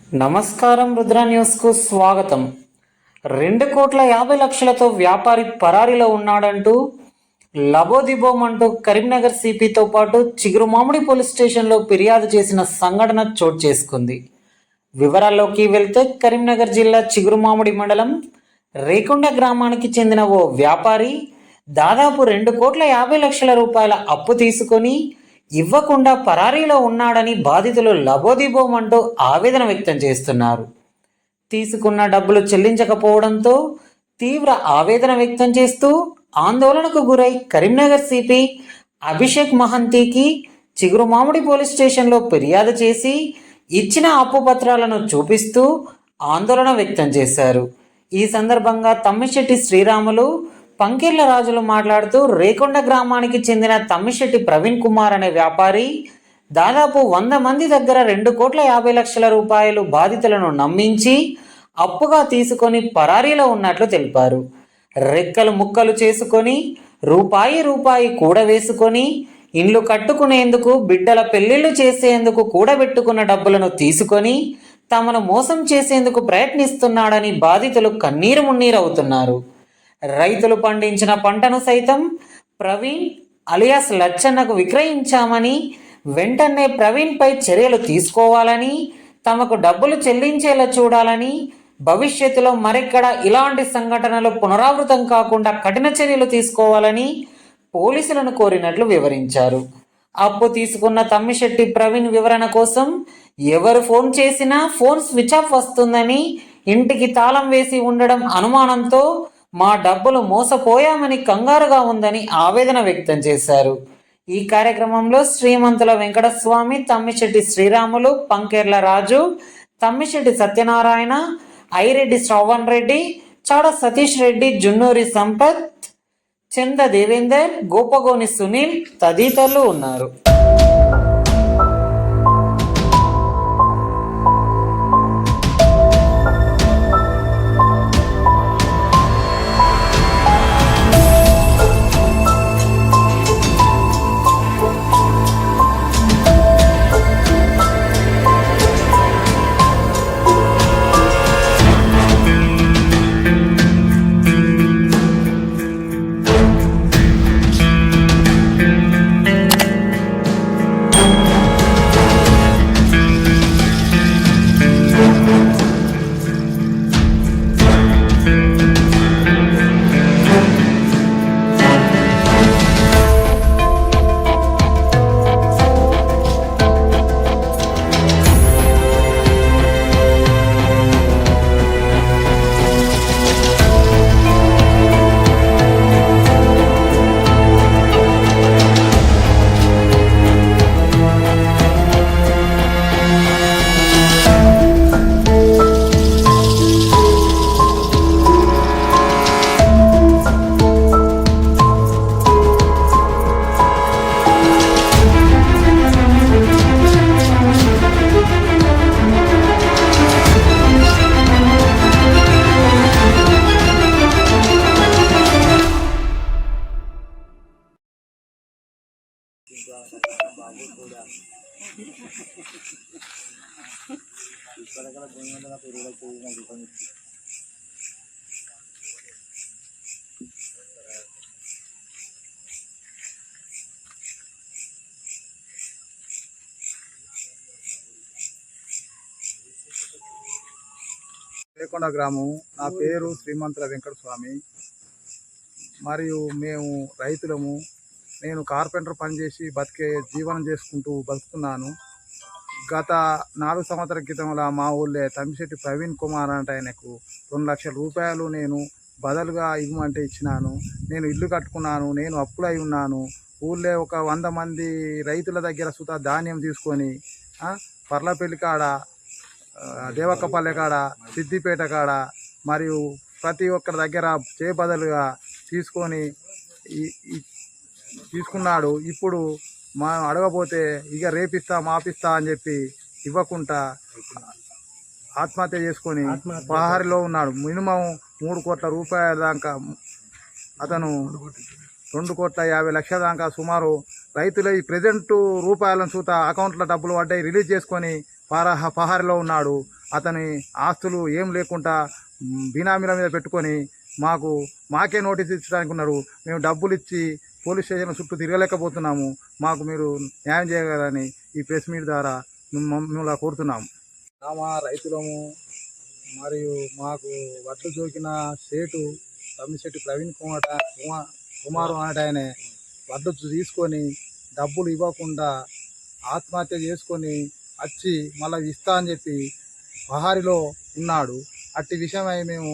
నమస్కారం, రుద్ర న్యూస్కు స్వాగతం. 2,50,00,000తో వ్యాపారి పరారీలో ఉన్నాడంటూ లబోదిబోమంటూ కరీంనగర్ సిపితో పాటు చిగురుమామిడి పోలీస్ స్టేషన్లో ఫిర్యాదు చేసిన సంఘటన చోటు చేసుకుంది. వివరాల్లోకి వెళ్తే కరీంనగర్ జిల్లా చిగురుమామిడి మండలం రేకొండ గ్రామానికి చెందిన ఓ వ్యాపారి దాదాపు 2,50,00,000 రూపాయల అప్పు తీసుకొని ఇవ్వకుండా పరారీలో ఉన్నాడని బాధితులు లబోదిబోమంటూ ఆవేదన వ్యక్తం చేస్తున్నారు. తీసుకున్న డబ్బులు చెల్లించకపోవడంతో తీవ్ర ఆవేదన వ్యక్తం చేస్తూ ఆందోళనకు గురై కరీంనగర్ సిపి అభిషేక్ మహంతికి చిగురుమామిడి పోలీస్ స్టేషన్లో ఫిర్యాదు చేసి ఇచ్చిన అప్పు పత్రాలను చూపిస్తూ ఆందోళన వ్యక్తం చేశారు. ఈ సందర్భంగా తమ్మిశెట్టి శ్రీరాములు, పంకెళ్ల రాజులు మాట్లాడుతూ రేకొండ గ్రామానికి చెందిన తమ్మిశెట్టి ప్రవీణ్ కుమార్ అనే వ్యాపారి దాదాపు 100 మంది దగ్గర 2,50,00,000 రూపాయలు బాధితులను నమ్మించి అప్పుగా తీసుకొని పరారీలో ఉన్నట్లు తెలిపారు. రెక్కలు ముక్కలు చేసుకొని రూపాయి కూడవేసుకొని ఇండ్లు కట్టుకునేందుకు, బిడ్డల పెళ్లిళ్లు చేసేందుకు కూడబెట్టుకున్న డబ్బులను తీసుకొని తమను మోసం చేసేందుకు ప్రయత్నిస్తున్నాడని బాధితులు కన్నీరు మున్నీరవుతున్నారు. రైతులు పండించిన పంటను సైతం ప్రవీణ్ అలియాస్ లచ్చన్నకు విక్రయించామని, వెంటనే ప్రవీణ్పై చర్యలు తీసుకోవాలని, తమకు డబ్బులు చెల్లించేలా చూడాలని, భవిష్యత్తులో మరెక్కడ ఇలాంటి సంఘటనలు పునరావృతం కాకుండా కఠిన చర్యలు తీసుకోవాలని పోలీసులను కోరినట్లు వివరించారు. అప్పు తీసుకున్న తమ్మిశెట్టి ప్రవీణ్ వివరణ కోసం ఎవరు ఫోన్ చేసినా ఫోన్ స్విచ్ ఆఫ్ వస్తుందని, ఇంటికి తాళం వేసి ఉండడం అనుమానంతో మా డబ్బులు మోసపోయామని కంగారుగా ఉందని ఆవేదన వ్యక్తం చేశారు. ఈ కార్యక్రమంలో శ్రీమంతుల వెంకటస్వామి, తమ్మిశెట్టి శ్రీరాములు, పంకెర్ల రాజు, తమ్మిశెట్టి సత్యనారాయణ, ఐరెడ్డి శ్రవణ్ రెడ్డి, చాడ సతీష్ రెడ్డి, జున్నూరి సంపత్, చంద దేవేందర్, గోపగోని సునీల్ తదితరులు ఉన్నారు. రేకొండ గ్రామం. నా పేరు శ్రీమంతుల వెంకటస్వామి. మరియు మేము రైతులము. నేను కార్పెంటర్ పనిచేసి జీవనం చేసుకుంటూ బతుకుతున్నాను. గత 4 సంవత్సరాల క్రితంలో మా ఊళ్ళో తమ్మిశెట్టి ప్రవీణ్ కుమార్ అంటే ఆయనకు 2,00,000 రూపాయలు నేను బదులుగా ఇవ్వమంటే ఇచ్చినాను. నేను ఇల్లు కట్టుకున్నాను. నేను అప్పులై ఉన్నాను. ఊళ్ళో ఒక 100 మంది రైతుల దగ్గర సుతా ధాన్యం తీసుకొని పర్లపల్లి కాడ, దేవక్కపల్లె కాడ, సిద్దిపేట కాడ మరియు ప్రతి ఒక్కరి దగ్గర బదులుగా తీసుకున్నాడు. ఇప్పుడు మా అడగపోతే ఇక రేపిస్తా మాపిస్తా అని చెప్పి ఇవ్వకుండా ఆత్మహత్య చేసుకొని పహారిలో ఉన్నాడు. మినిమం 3 కోట్ల రూపాయల దాకా అతను 2,50,00,000 దాకా సుమారు రైతుల ఈ ప్రజెంట్ రూపాయలను చూత అకౌంట్లో డబ్బులు పడ్డాయి రిలీజ్ చేసుకొని పహారిలో ఉన్నాడు. అతని ఆస్తులు ఏం లేకుండా బినామీల మీద పెట్టుకొని మాకే నోటీస్ ఇచ్చడానికి ఉన్నారు. మేము డబ్బులు ఇచ్చి పోలీస్ స్టేషన్ చుట్టూ తిరగలేకపోతున్నాము. మాకు మీరు న్యాయం చేయగలరని ఈ ప్రెస్ మీట్ ద్వారా మిమ్మల్ని కోరుతున్నాము. మా రైతులము మరియు మాకు వడ్లు జోకిన సేటు తమ్మిశెట్టి ప్రవీణ్ కుమారు అనేటాయనే వడ్లు తీసుకొని డబ్బులు ఇవ్వకుండా ఆత్మహత్య చేసుకొని వచ్చి మళ్ళీ ఇస్తా అని చెప్పి పహారిలో ఉన్నాడు. అట్టి విషయమై మేము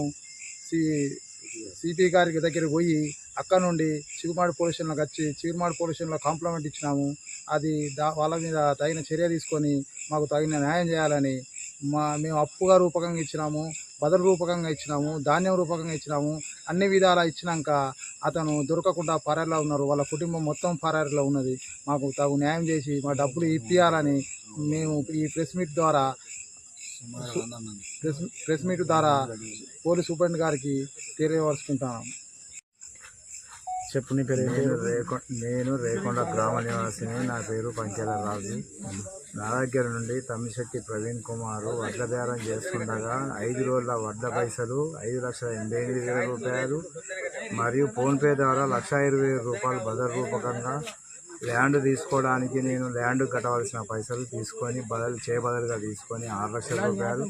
సిపి గారికి దగ్గరికి పోయి అక్కడ నుండి చిగురుమాడి పోలీస్ స్టేషన్లోకి వచ్చి చిగురుమాడి పోలీస్ స్టేషన్లో కంప్లైంట్ ఇచ్చినాము. అది వాళ్ళ మీద తగిన చర్య తీసుకొని మాకు తగిన న్యాయం చేయాలని మేము అప్పుగా రూపకంగా ఇచ్చినాము, బదులు రూపకంగా ఇచ్చినాము, ధాన్యం రూపకంగా ఇచ్చినాము. అన్ని విధాలా ఇచ్చినాక అతను దొరకకుండా పరారిలో ఉన్నారు. వాళ్ళ కుటుంబం మొత్తం పరారిలో ఉన్నది. మాకు తగు న్యాయం చేసి మా డబ్బులు ఇప్పియాలని మేము ఈ ప్రెస్ మీట్ ద్వారా పోలీస్ సూపరింటెండెంట్ గారికి తెలియవలసుకుంటున్నాం. చెప్పు నీ పేరు? నేను రేకొండ గ్రామ నివాసిని. నా పేరు పంచాల రాజు. నా దగ్గర నుండి తమ్మిశెట్టి ప్రవీణ్ కుమారు వడ్ల బేరం చేస్తుండగా 5 రోజుల వడ్ల పైసలు 5,88,000 రూపాయలు మరియు ఫోన్పే ద్వారా 1,20,000 రూపాయలు బదలు రూపకంగా ల్యాండ్ తీసుకోవడానికి నేను ల్యాండ్ కట్టవలసిన పైసలు తీసుకొని బదులుగా తీసుకొని 6 లక్షల రూపాయలు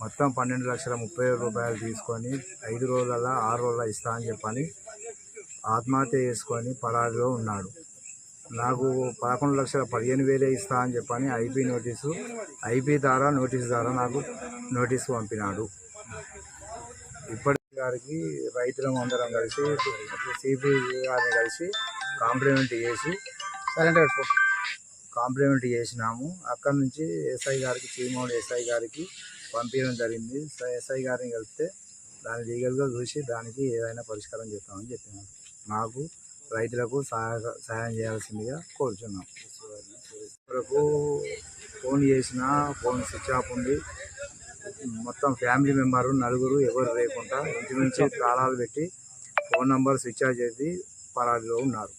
మొత్తం 12,30,000 రూపాయలు తీసుకొని 5 రోజులలో 6 రోజుల ఇస్తా అని చెప్పని ఆత్మహత్య చేసుకొని పరారిలో ఉన్నాడు. నాకు 11,15,000 ఇస్తా అని చెప్పని ఐపీ ద్వారా నోటీసు ద్వారా నాకు నోటీసు పంపినాడు. ఇప్పటి గారికి రైతులం అందరం కలిసి సిపి గారిని కలిసి కాంప్లిమెంట్ చేసినాము. అక్కడ నుంచి ఎస్ఐ గారికి చీమోడి ఎస్ఐ గారికి పంపించడం జరిగింది. ఎస్ఐ గారిని కలిస్తే దాన్ని లీగల్గా చూసి దానికి ఏదైనా పరిష్కారం చేస్తామని చెప్పినారు. మాకు రైతులకు సహాయం చేయాల్సిందిగా కోరుచున్నాం. వరకు ఫోన్ చేసినా ఫోన్ స్విచ్ ఆఫ్ ఉంది. మొత్తం ఫ్యామిలీ మెంబరు 4 ఎవరు లేకుండా ఇంటి నుంచి తాళాలు పెట్టి ఫోన్ నంబర్ స్విచ్ ఆఫ్ చేసి పరారీలో ఉన్నారు.